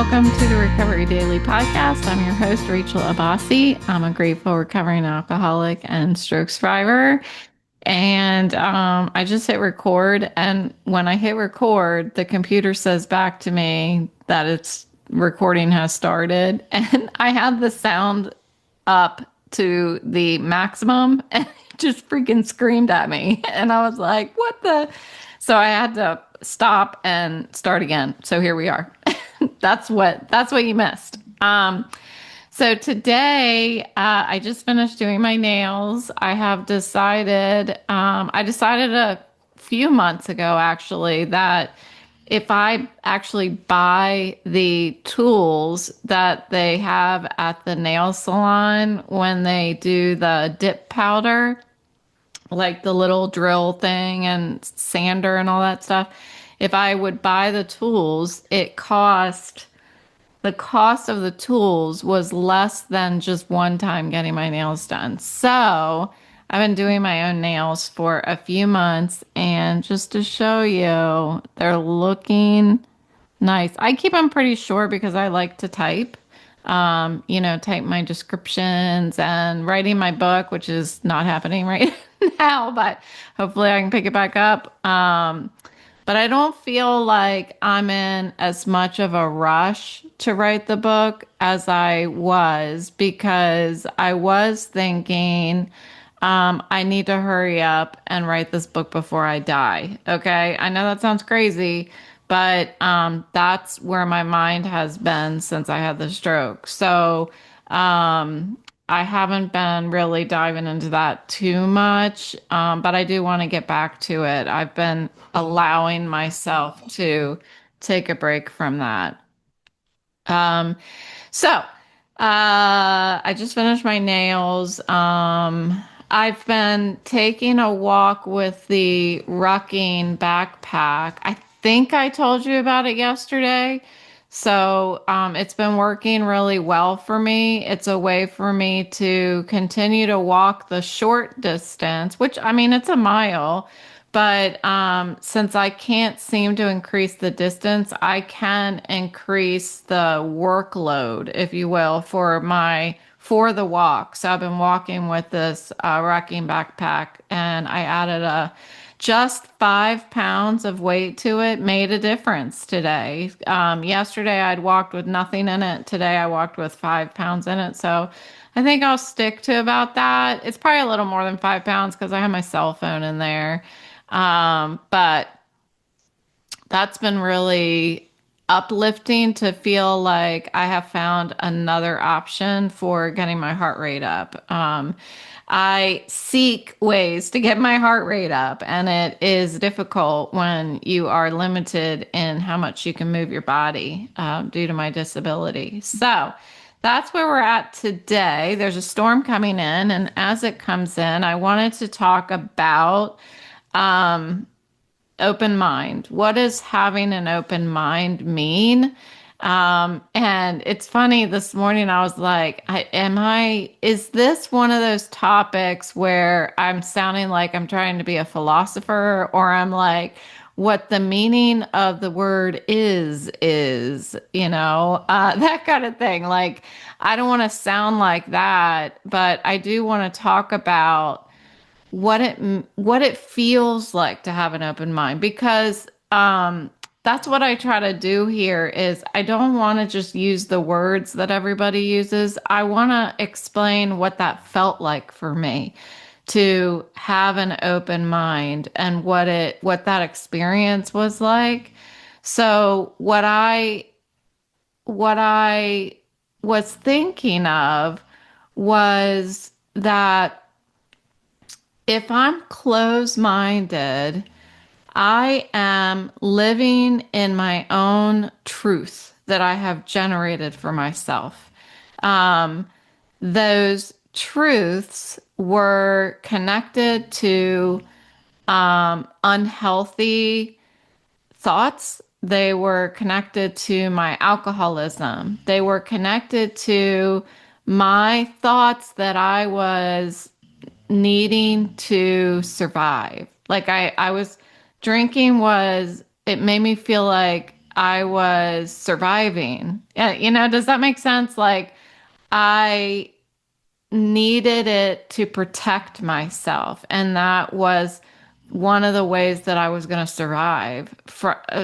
welcome to the Recovery Daily Podcast. I'm your host, Rachel Abbasi. I'm a grateful recovering alcoholic and stroke survivor. And I just hit record. And when I hit record, the computer says back to me that its recording has started. And I had the sound up to the maximum and it just freaking screamed at me. And I was like, what the? So I had to stop and start again. So here we are. That's what you missed. So today, I just finished doing my nails. I decided a few months ago actually that if I actually buy the tools that they have at the nail salon when they do the dip powder, like the little drill thing and sander and all that stuff, if I would buy the tools, the cost of the tools was less than just one time getting my nails done. So I've been doing my own nails for a few months, and just to show you, they're looking nice. I keep them pretty short because I like to type. Type my descriptions and writing my book, which is not happening right now, but hopefully I can pick it back up. But I don't feel like I'm in as much of a rush to write the book as I was because I was thinking, I need to hurry up and write this book before I die. Okay. I know that sounds crazy, but that's where my mind has been since I had the stroke. So I haven't been really diving into that too much, but I do want to get back to it. I've been allowing myself to take a break from that. Um, so I just finished my nails. I've been taking a walk with the rucking backpack. I think I told you about it yesterday. So it's been working really well for me. It's a way for me to continue to walk the short distance, which I mean, it's a mile. But since I can't seem to increase the distance, I can increase the workload, if you will, for the walk. So I've been walking with this rocking backpack, and I added a just 5 pounds of weight to it. Made a difference today. Yesterday I'd walked with nothing in it. Today I walked with 5 pounds in it. So I think I'll stick to about that. It's probably a little more than 5 pounds because I have my cell phone in there. But that's been really uplifting to feel like I have found another option for getting my heart rate up. I seek ways to get my heart rate up, and it is difficult when you are limited in how much you can move your body due to my disability. So that's where we're at today. There's a storm coming in, and as it comes in, I wanted to talk about um, open mind. What does having an open mind mean? And it's funny, this morning I was like, is this one of those topics where I'm sounding like I'm trying to be a philosopher, or I'm like, what the meaning of the word is, that kind of thing. Like, I don't want to sound like that, but I do want to talk about what it feels like to have an open mind, because that's what I try to do here. Is I don't want to just use the words that everybody uses. I want to explain what that felt like for me to have an open mind, and what that experience was like. So what I was thinking of was that if I'm closed minded, I am living in my own truth that I have generated for myself. Um, those truths were connected to unhealthy thoughts. They were connected to my alcoholism. They were connected to my thoughts that I was needing to survive. Like I was drinking, it made me feel like I was surviving. Does that make sense? Like I needed it to protect myself, and that was one of the ways that I was going to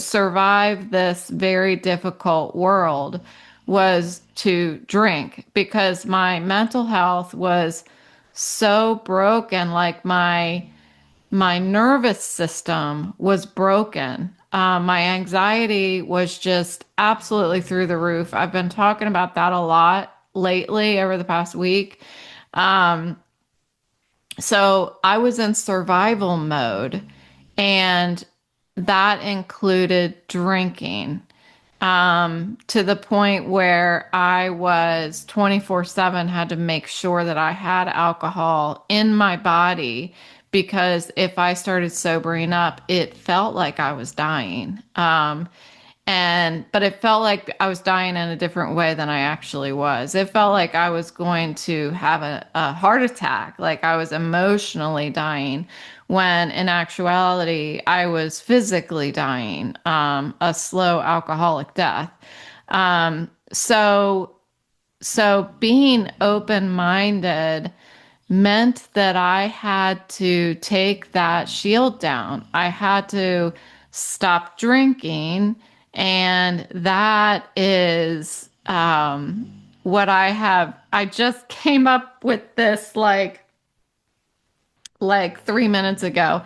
survive this very difficult world was to drink because my mental health was so broken. Like my nervous system was broken. My anxiety was just absolutely through the roof. I've been talking about that a lot lately over the past week. Um, so I was in survival mode, and that included drinking to the point where I was 24/7, had to make sure that I had alcohol in my body because if I started sobering up, it felt like I was dying. But it felt like I was dying in a different way than I actually was. It felt like I was going to have a heart attack, like I was emotionally dying, when in actuality, I was physically dying, a slow alcoholic death. Um, so, so being open-minded meant that I had to take that shield down. I had to stop drinking. And that is what I have. I just came up with this like 3 minutes ago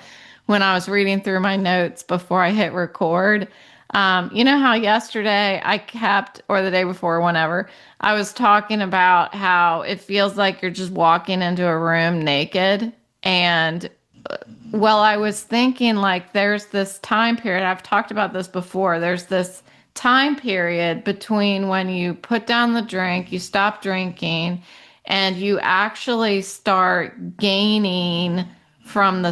when I was reading through my notes before I hit record. You know how yesterday I kept, or the day before, whenever, I was talking about how it feels like you're just walking into a room naked. And well, I was thinking like there's this time period. I've talked about this before. There's this time period between when you put down the drink, you stop drinking, and you actually start gaining from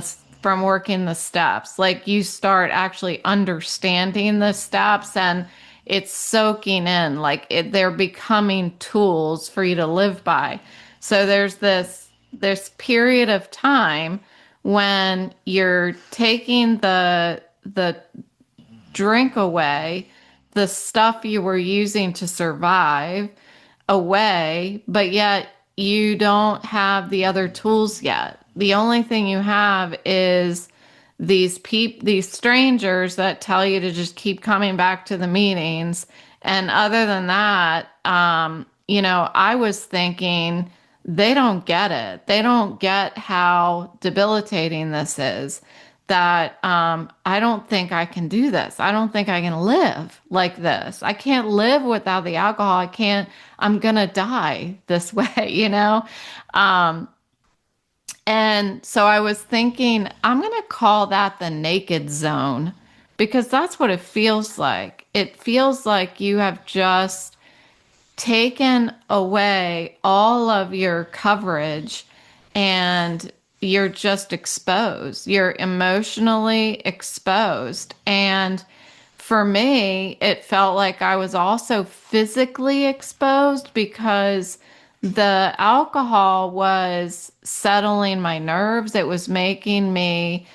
working the steps. Like you start actually understanding the steps, and it's soaking in, like they're becoming tools for you to live by. So there's this period of time when you're taking the drink away, the stuff you were using to survive away, but yet you don't have the other tools yet. The only thing you have is these strangers that tell you to just keep coming back to the meetings. And other than that, I was thinking they don't get it. They don't get how debilitating this is. That I don't think I can do this. I don't think I can live like this. I can't live without the alcohol. I can't, I'm gonna die this way. Um, and so I was thinking, I'm going to call that the naked zone because that's what it feels like. It feels like you have just taken away all of your coverage and you're just exposed. You're emotionally exposed. And for me, it felt like I was also physically exposed because the alcohol was settling my nerves. It was making me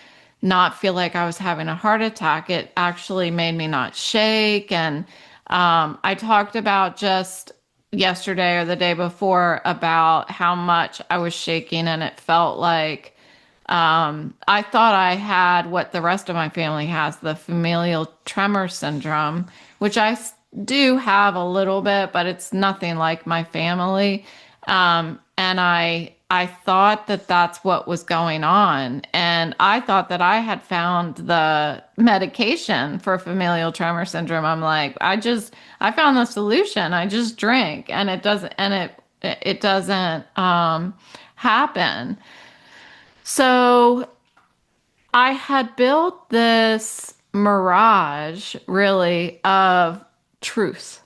not feel like I was having a heart attack. It actually made me not shake. And I talked about just yesterday or the day before about how much I was shaking, and it felt like I thought I had what the rest of my family has, the familial tremor syndrome, which do have a little bit, but it's nothing like my family. And I thought that that's what was going on. And I thought that I had found the medication for familial tremor syndrome. I'm like, I found the solution. I just drink, and it doesn't happen. So I had built this mirage, really, of truth.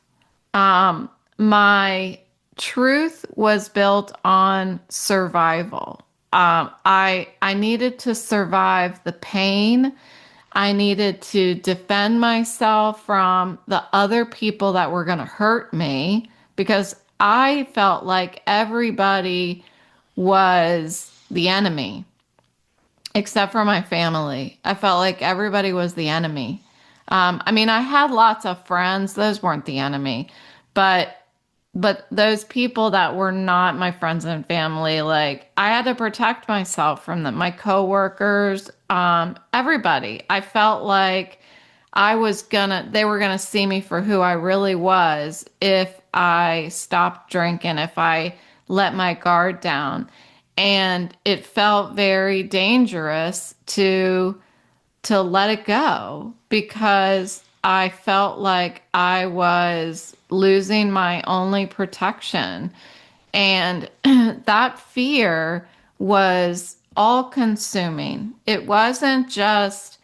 My truth was built on survival. I needed to survive the pain. I needed to defend myself from the other people that were going to hurt me because I felt like everybody was the enemy except for my family. I felt like everybody was the enemy. I mean, I had lots of friends. Those weren't the enemy, but those people that were not my friends and family, like I had to protect myself from them. My coworkers, everybody. I felt like they were gonna see me for who I really was if I stopped drinking, if I let my guard down. And it felt very dangerous to let it go because I felt like I was losing my only protection. And that fear was all consuming. It wasn't just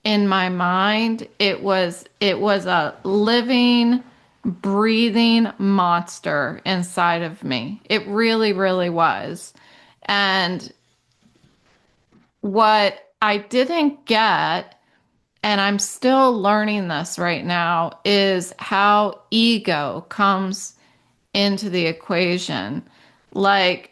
in my mind. It was a living, breathing monster inside of me. It really, really was. And what I didn't get, and I'm still learning this right now, is how ego comes into the equation. Like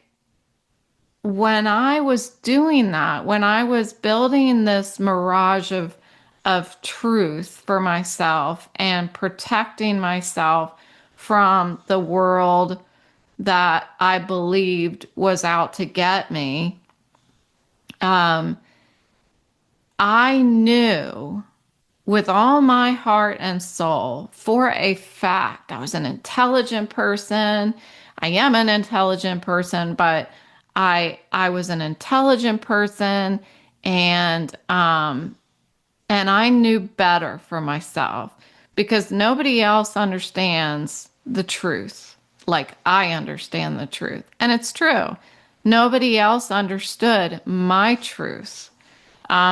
when I was doing that, when I was building this mirage of truth for myself and protecting myself from the world that I believed was out to get me, um, I knew with all my heart and soul for a fact I was an intelligent person. I am an intelligent person, but I was an intelligent person, and I knew better for myself because nobody else understands the truth like I understand the truth. And it's true. Nobody else understood my truth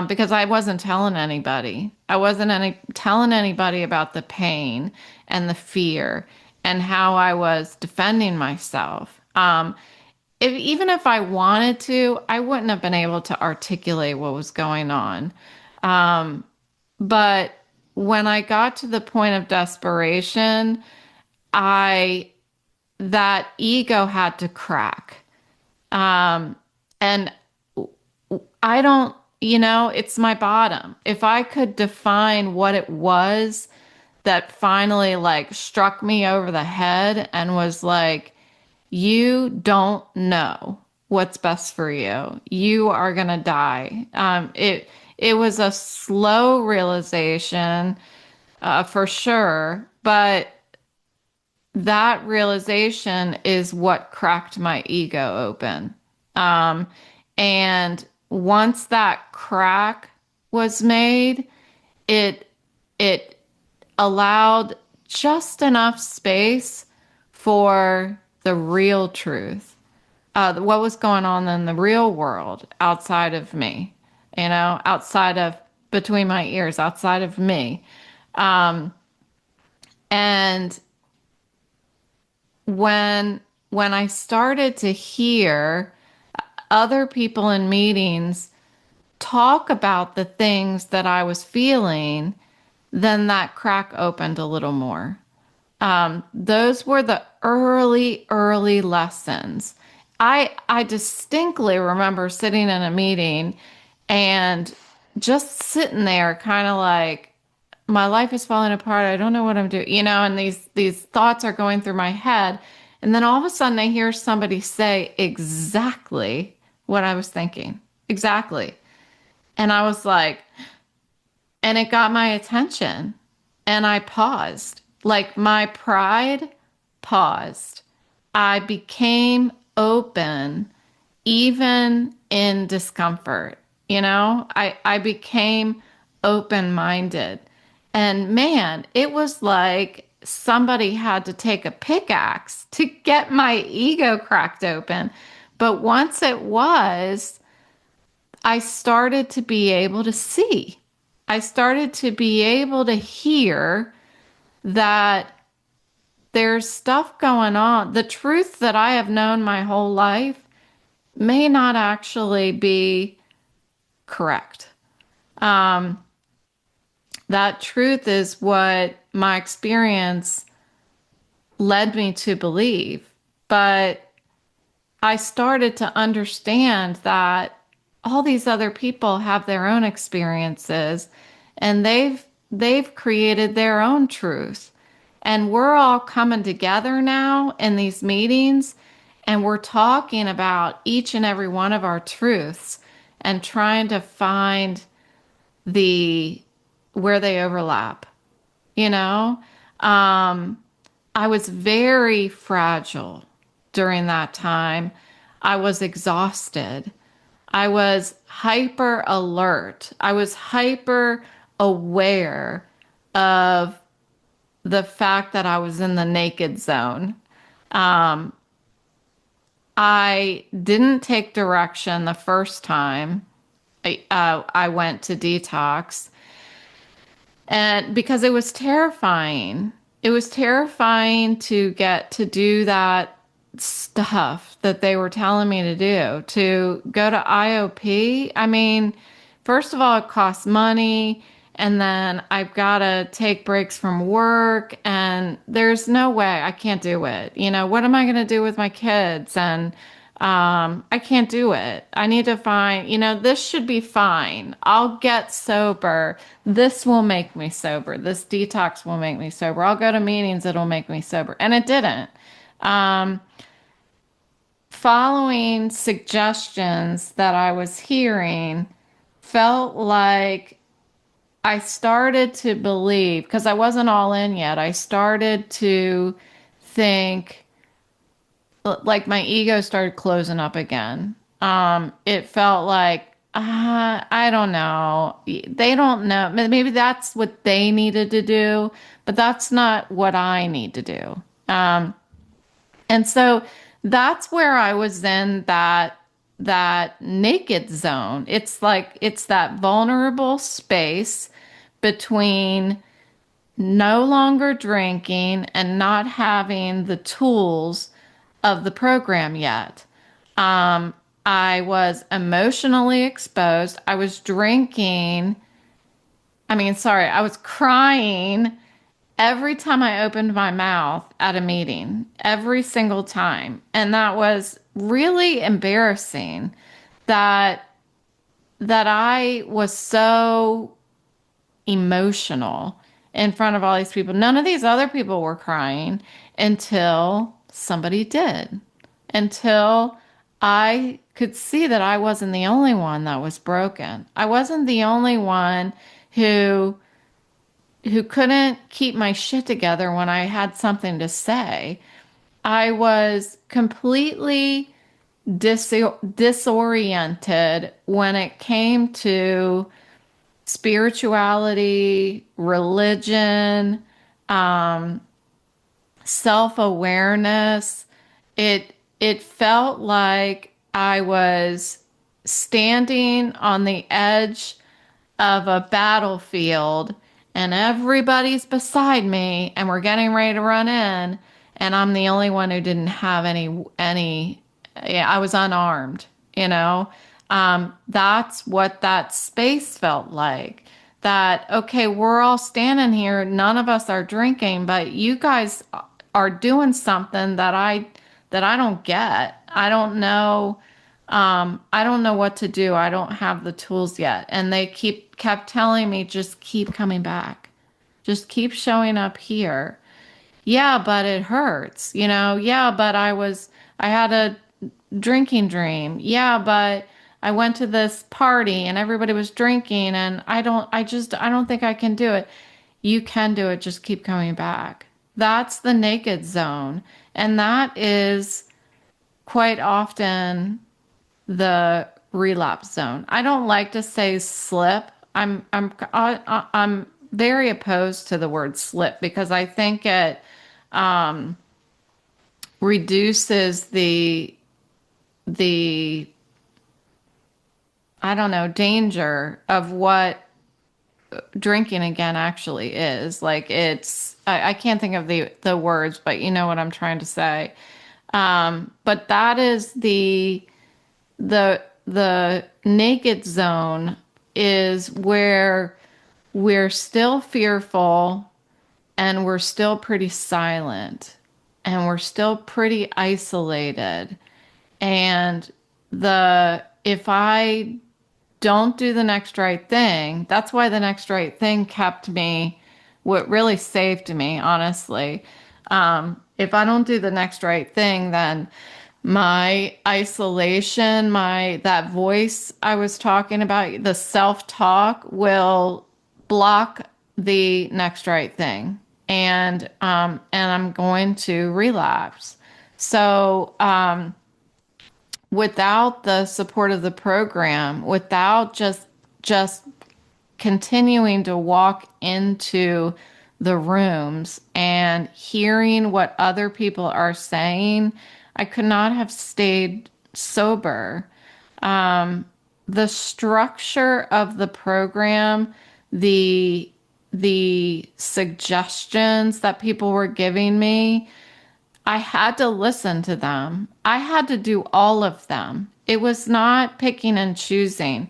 because I wasn't telling anybody. I wasn't telling anybody about the pain and the fear and how I was defending myself. Even if I wanted to, I wouldn't have been able to articulate what was going on. But when I got to the point of desperation, I that ego had to crack. And I don't, it's my bottom. If I could define what it was that finally like struck me over the head and was like, you don't know what's best for you. You are gonna die. It was a slow realization, for sure, but that realization is what cracked my ego open. Um, and once that crack was made, it it allowed just enough space for the real truth, what was going on in the real world outside of me, outside of between my ears, outside of me. And when I started to hear other people in meetings talk about the things that I was feeling, then that crack opened a little more. Those were the early, early lessons. I distinctly remember sitting in a meeting and just sitting there, kind of like, my life is falling apart. I don't know what I'm doing, and these thoughts are going through my head. And then all of a sudden I hear somebody say exactly what I was thinking. Exactly. And I was like, and it got my attention. And I paused. Like my pride paused. I became open even in discomfort. I became open minded. And man, it was like somebody had to take a pickaxe to get my ego cracked open. But once it was, I started to be able to see. I started to be able to hear that there's stuff going on. The truth that I have known my whole life may not actually be correct. Um, that truth is what my experience led me to believe. But I started to understand that all these other people have their own experiences and they've they've created their own truth. And we're all coming together now in these meetings and we're talking about each and every one of our truths and trying to find the where they overlap, you know? Um, I was very fragile during that time. I was exhausted. I was hyper alert. I was hyper aware of the fact that I was in the naked zone. Um, I didn't take direction the first time I went to detox, and because it was terrifying. It was terrifying to get to do that stuff that they were telling me to do, to go to IOP. I mean, first of all, it costs money, and then I've got to take breaks from work, and there's no way I can't do it. You know, what am I going to do with my kids? And I can't do it. I need to find, this should be fine. I'll get sober. This will make me sober. This detox will make me sober. I'll go to meetings. It'll make me sober. And it didn't. Um, Following suggestions that I was hearing felt like I started to believe, because I wasn't all in yet, I started to think like my ego started closing up again. It felt like, I don't know. They don't know. Maybe that's what they needed to do, but that's not what I need to do. Um, and so that's where I was in that naked zone. It's like it's that vulnerable space between no longer drinking and not having the tools of the program yet. Um, I was emotionally exposed. I was drinking. I was crying every time I opened my mouth at a meeting, every single time. And that was really embarrassing that I was so emotional in front of all these people. None of these other people were crying until somebody did. Until I could see that I wasn't the only one that was broken. I wasn't the only one who couldn't keep my shit together when I had something to say. I was completely disoriented when it came to spirituality, religion, um, self-awareness. It felt like I was standing on the edge of a battlefield and everybody's beside me and we're getting ready to run in and I'm the only one who didn't have any yeah, I was unarmed, you know. That's what that space felt like. That, okay, we're all standing here, none of us are drinking, but you guys are doing something that I don't get. I don't know what to do. I don't have the tools yet. And they kept telling me, just keep coming back. Just keep showing up here. Yeah, but it hurts, you know? Yeah, but I had a drinking dream. Yeah, but I went to this party and everybody was drinking and I don't think I can do it. You can do it. Just keep coming back. That's the naked zone. And that is quite often the relapse zone. I don't like to say slip. I'm very opposed to the word slip because I think it reduces the I don't know, danger of what drinking again actually is. Like I can't think of the words, but you know what I'm trying to say. But that is the naked zone is where we're still fearful and we're still pretty silent and we're still pretty isolated. And the if I don't do the next right thing. That's why the next right thing kept me, what really saved me, honestly. If I don't do the next right thing, then my isolation, my that voice I was talking about, the self-talk will block the next right thing. And I'm going to relapse. So without the support of the program, without just continuing to walk into the rooms and hearing what other people are saying, I could not have stayed sober. The structure of the program, the the suggestions that people were giving me, I had to listen to them. I had to do all of them. It was not picking and choosing.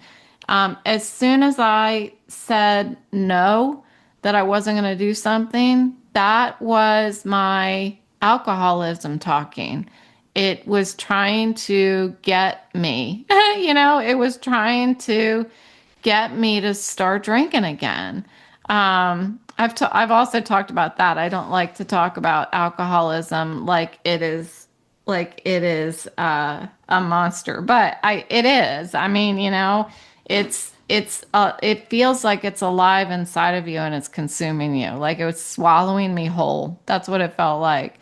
As soon as I said no, that I wasn't going to do something, that was my alcoholism talking. It was trying to get me, it was trying to get me to start drinking again. I've also talked about that. I don't like to talk about alcoholism like it is a monster, but it is. I mean, it feels like it's alive inside of you and it's consuming you. Like it was swallowing me whole. That's what it felt like.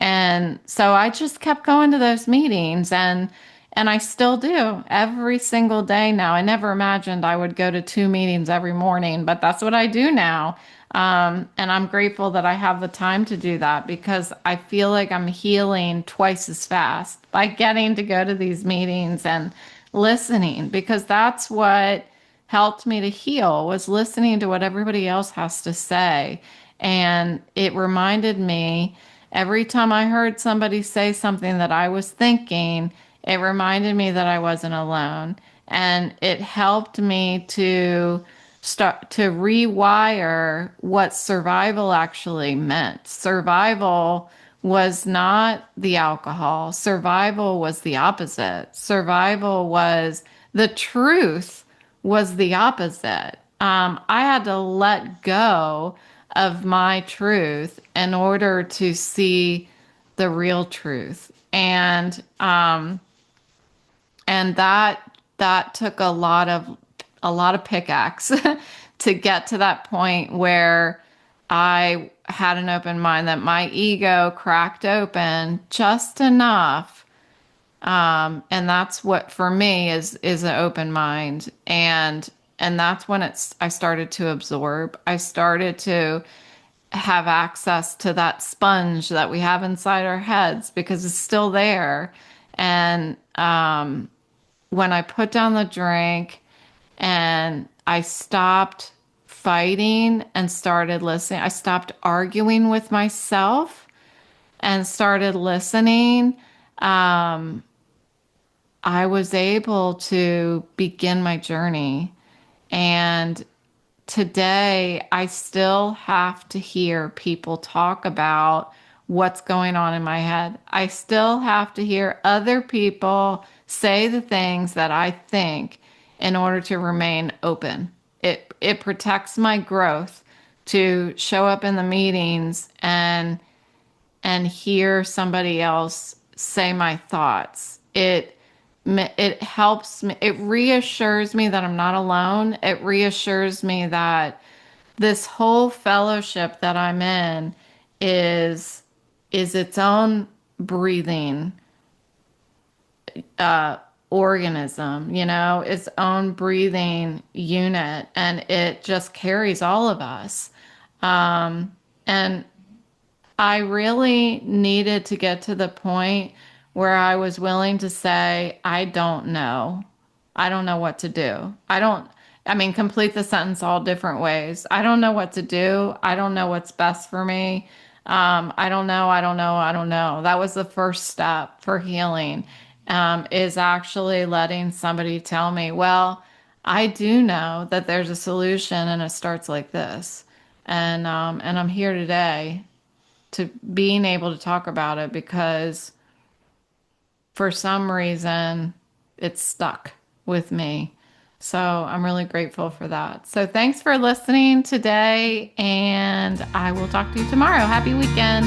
And so I just kept going to those meetings and I still do every single day now. I never imagined I would go to 2 meetings every morning, but that's what I do now. And I'm grateful that I have the time to do that because I feel like I'm healing twice as fast by getting to go to these meetings and listening because that's what helped me to heal was listening to what everybody else has to say. And it reminded me every time I heard somebody say something that I was thinking, it reminded me that I wasn't alone. And it helped me to start to rewire what survival actually meant. Survival was not the alcohol. Survival was the opposite. Survival was the truth was the opposite. I had to let go of my truth in order to see the real truth. And that took a lot of pickaxe to get to that point where I had an open mind that my ego cracked open just enough. And that's what for me is an open mind. And that's when I started to absorb. I started to have access to that sponge that we have inside our heads because it's still there. And when I put down the drink and I stopped fighting and started listening, I stopped arguing with myself and started listening. I was able to begin my journey. And today, I still have to hear people talk about what's going on in my head. I still have to hear other people say the things that I think in order to remain open. It protects my growth to show up in the meetings and hear somebody else say my thoughts. It helps me. It reassures me that I'm not alone. It reassures me that this whole fellowship that I'm in is its own breathing organism, its own breathing unit, and it just carries all of us. And I really needed to get to the point where I was willing to say, I don't know. I don't know what to do. I mean, complete the sentence all different ways. I don't know what to do. I don't know what's best for me. I don't know. I don't know. I don't know. That was the first step for healing, is actually letting somebody tell me, well, I do know that there's a solution and it starts like this. And I'm here today to being able to talk about it because for some reason it's stuck with me. So I'm really grateful for that. So thanks for listening today, and I will talk to you tomorrow. Happy weekend.